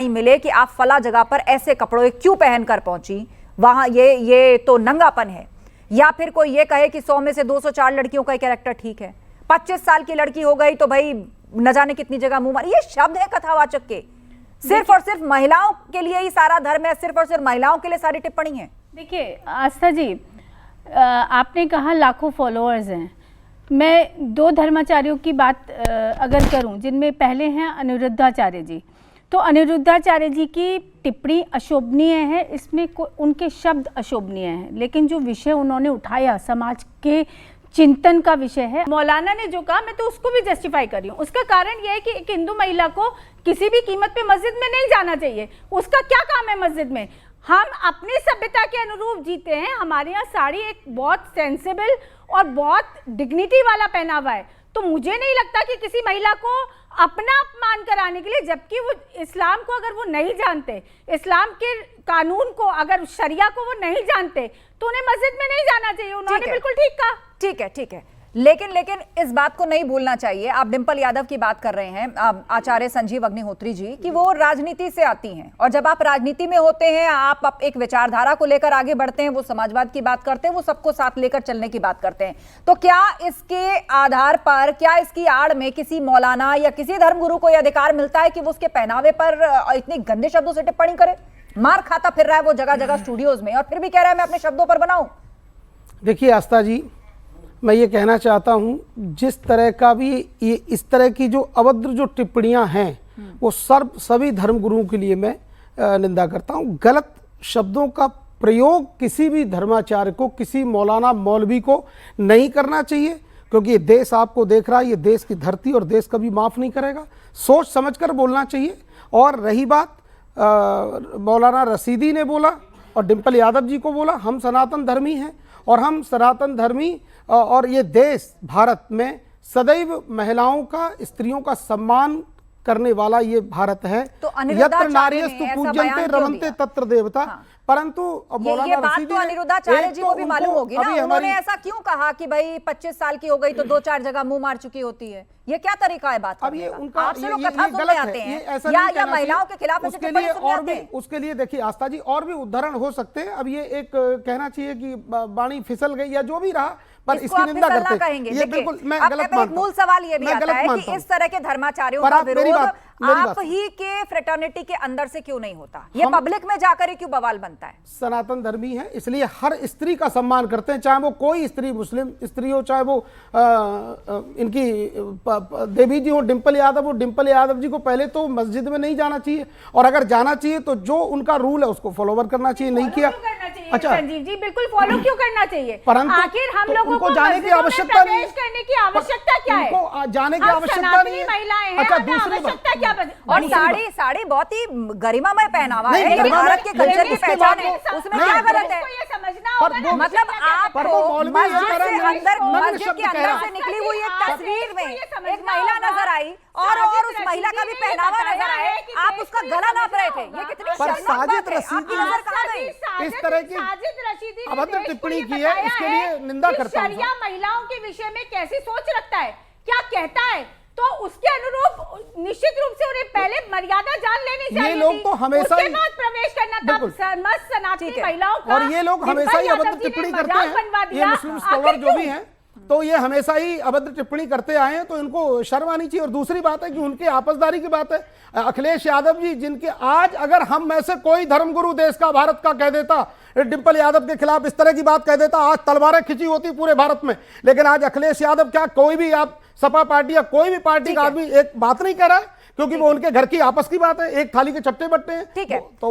मिले कि आप फला जगह पर ऐसे कपड़े क्यों पहनकर पहुंची, वहां ये तो नंगापन है। या फिर कोई ये कहे कि 100 में से 204 लड़कियों का कैरेक्टर ठीक है, 25 साल की लड़की हो गई तो भाई न जाने कितनी जगह मुंह मार। ये शब्द है कथावाचक के, सिर्फ और सिर्फ महिलाओं के लिए ही सारा धर्म है, सिर्फ और सिर्फ महिलाओं के लिए सारी टिप्पणी है। देखिए आस्था जी, आपने कहा लाखों फॉलोअर्स हैं। मैं दो धर्माचार्यों की बात अगर करूं, जिनमें पहले हैं अनिरुद्धाचार्य जी, तो अनिरुद्धाचार्य जी की टिप्पणी अशोभनीय है, इसमें उनके शब्द अशोभनीय हैं, लेकिन जो विषय उन्होंने उठाया समाज के चिंतन का विषय है। मौलाना ने जो कहा मैं तो उसको भी जस्टिफाई कर रही हूँ। उसका कारण यह है कि एक हिंदू महिला को किसी भी कीमत पे मस्जिद में नहीं जाना चाहिए। उसका क्या काम है मस्जिद में? हम अपनी सभ्यता के अनुरूप जीते हैं। हमारे यहाँ साड़ी एक बहुत सेंसिबल और बहुत डिग्निटी वाला पहनावा है, तो मुझे नहीं लगता कि किसी महिला को अपना अपमान कराने के लिए, जबकि वो इस्लाम को अगर वो नहीं जानते, इस्लाम के कानून को, अगर शरिया को वो नहीं जानते, तो उन्हें मस्जिद में नहीं जाना चाहिए। उन्होंने बिल्कुल ठीक कहा। ठीक है, लेकिन इस बात को नहीं भूलना चाहिए। आप डिंपल यादव की बात कर रहे हैं, आचार्य संजीव अग्निहोत्री जी, कि वो राजनीति से आती हैं, और जब आप राजनीति में होते हैं, आप एक विचारधारा को लेकर आगे बढ़ते हैं, वो समाजवाद की बात करते हैं, वो सबको साथ लेकर चलने की बात करते हैं। तो क्या इसके आधार पर, क्या इसकी आड़ में किसी मौलाना या किसी धर्मगुरु को यह अधिकार मिलता है कि वो उसके पहनावे पर इतने गंदे शब्दों से टिप्पणी करे? मार खाता फिर रहा है वो जगह जगह स्टूडियोज में, और फिर भी कह रहा है मैं अपने शब्दों पर बनाऊं। देखिए आस्था जी, मैं ये कहना चाहता हूँ, जिस तरह का भी ये इस तरह की जो अभद्र जो टिप्पणियाँ हैं, वो सभी धर्मगुरुओं के लिए मैं निंदा करता हूँ। गलत शब्दों का प्रयोग किसी भी धर्माचार्य को, किसी मौलाना मौलवी को नहीं करना चाहिए, क्योंकि ये देश आपको देख रहा है, ये देश की धरती, और देश कभी माफ़ नहीं करेगा। सोच समझकर बोलना चाहिए। और रही बात मौलाना रशीदी ने बोला और डिंपल यादव जी को बोला, हम सनातन धर्मी हैं, और हम सनातन धर्मी, और ये देश भारत में सदैव महिलाओं का, स्त्रियों का सम्मान करने वाला ये भारत है। तो यत्र नार्यस्तु पूज्यन्ते रमन्ते तत्र देवता। हाँ। परंतु ये बात तो अनिरुद्धाचार्य जी को भी मालूम होगी ना, उन्होंने ऐसा क्यों कहा कि भाई 25 साल की हो गई तो 2-4 जगह मुंह मार चुकी होती है? ये क्या तरीका है बात करने का? आप लोग कथा सुनने आते हैं या महिलाओं के खिलाफ ऐसे टिप्पणी सुनने आते हैं? उसके लिए देखिए आस्था जी, और भी उदाहरण हो सकते हैं। अब ये एक कहना चाहिए कि बाणी फिसल गई या जो भी रहा, पर इसकी निंदा करते हैं, ये बिल्कुल मैं गलत मानता हूं। मूल सवाल ये भी आता है कि इस तरह के धर्माचार्यों का विरोध आप ही के फ्रेटर्निटी के अंदर से क्यों नहीं होता? ये पब्लिक में जाकर ही क्यों बवाल बनता है? सनातन धर्मी है, इसलिए हर स्त्री का सम्मान करते हैं, चाहे वो कोई स्त्री, मुस्लिम स्त्री हो, चाहे वो इनकी देवी जी हो, डिंपल यादव हो। डिंपल यादव जी को पहले तो मस्जिद में नहीं जाना चाहिए, और अगर जाना चाहिए तो जो उनका रूल है उसको फॉलोवर करना चाहिए। नहीं किया, अच्छा संजीव जी, बिल्कुल फॉलो क्यों करना चाहिए? परंतु आखिर हम लोगों को जाने की आवश्यकता नहीं है, करने की आवश्यकता क्या है? उनको जाने की आवश्यकता नहीं है। अच्छा, दूसरी आवश्यकता क्या? और साड़ी बहुत ही गरिमामय पहनावा है, ये भारत के कल्चर की पहचान है, उसमें क्या गलत है? ये समझना होगा। मतलब आप मस्जिद के अंदर से निकली हुई एक तस्वीर में एक महिला नजर आई, और उस महिला का भी पहनावा नजर आए, आप उसका गला नाप रहे थे। ये कितनी शर्मनाक बात है। आपकी नजर कहां गई? इस तरह की अभद्र टिप्पणी की है, इसके लिए निंदा करता हूं। शरिया महिलाओं के विषय में कैसी सोच रखता है, क्या कहता है, तो उसके अनुरूप निश्चित रूप से उन्हें पहले मर्यादा जान लेनी चाहिए। ये लोग तो हमेशा उसके बाद प्रवेश करना था मस्त सनातनी महिलाओं का। और ये लोग हमेशा ही अभद्र टिप्पणी करते हैं, ये मुस्लिम स्कॉलर जो भी हैं, तो ये हमेशा ही अभद्र टिप्पणी करते आए हैं, तो इनको शर्म आनी चाहिए। और दूसरी बात है कि उनकी आपसदारी की बात है। अखिलेश यादव जी, जिनके आज अगर हम में से कोई धर्मगुरु देश का, भारत का कह देता, डिंपल यादव के खिलाफ इस तरह की बात कह देता, आज तलवारें खिंची होती पूरे भारत में। लेकिन आज अखिलेश यादव, क्या कोई भी, आप सपा पार्टी या कोई भी पार्टी का आदमी एक बात नहीं कह रहा है, क्योंकि वो उनके घर की आपस की बात है, एक थाली के चट्टे बट्टे हैं। ठीक है, तो